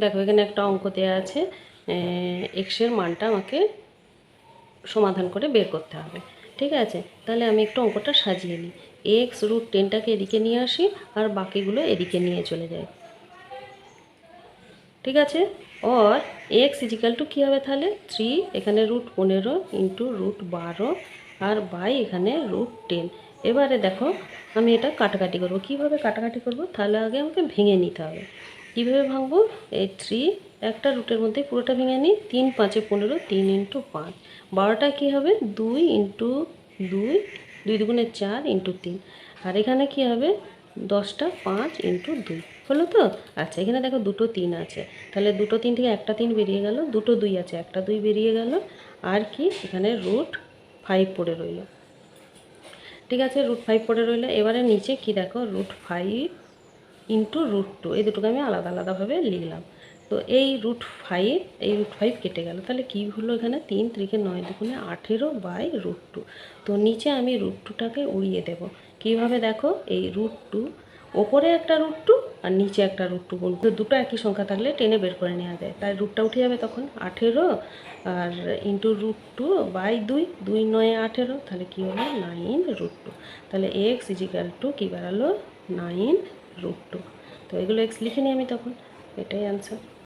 দেখো এখানে একটা অঙ্ক দেওয়া আছে, এক্সের মানটা আমাকে সমাধান করে বের করতে হবে। ঠিক আছে, তাহলে আমি একটু অঙ্কটা সাজিয়ে নিই। x√10টাকে এদিকে নিয়ে আসি আর বাকিগুলো এদিকে নিয়ে চলে যায়। ঠিক আছে, और x ইজিক্যাল টু কী হবে তাহলে 3, এখানে √15 ইন্টু √12 আর বাই এখানে √10। এবারে দেখো আমি এটা কাটাকাটি করব। কিভাবে কাটাকাটি করব? তাহলে আগে আমাকে ভেঙে নিতে হবে। কীভাবে ভাঙবো? এই 3 একটা রুটের মধ্যে পুরোটা ভেঙে নিই। 3 5 15, 3 ইন্টু 5, 12টা কী হবে 2 ইন্টু 2, 2 দুগুণে 4 ইন্টু 3, আর এখানে কী হবে 10টা 5 ইন্টু 2 হলো তো। আচ্ছা, এখানে দেখো দুটো 3 আছে, তাহলে দুটো 3 থেকে একটা 3 বেরিয়ে গেল, দুটো 2 আছে, একটা 2 বেরিয়ে গেল, আর কি এখানে √5 পড়ে রইল। ঠিক আছে, √5 পড়ে রইল। এবারে নিচে কি দেখো √5 ইন্টু √2, এই দুটোকে আমি আলাদা আলাদাভাবে লিখলাম। তো এই √5, এই √5 কেটে গেল, তাহলে কী হলো এখানে 3 3 9 দুগুণে 18 বাই √2। তো নিচে আমি √2টাকে উড়িয়ে দেব। কীভাবে দেখো, এই √2 ওপরে একটা √2 আর নিচে একটা √2 গুণ, দুটো একই সংখ্যা থাকলে টেনে বের করে নেওয়া যায়, তাই রুটটা উঠে যাবে তখন 18 আর ইন্টু √2 বাই 2, 2 9 18, তাহলে কী হলো 9√2। তাহলে x ইজিক্যাল টু কী বেরালো 9√2। তো এগুলো এক্স লিখে নিই আমি তখন, এটাই অ্যান্সার।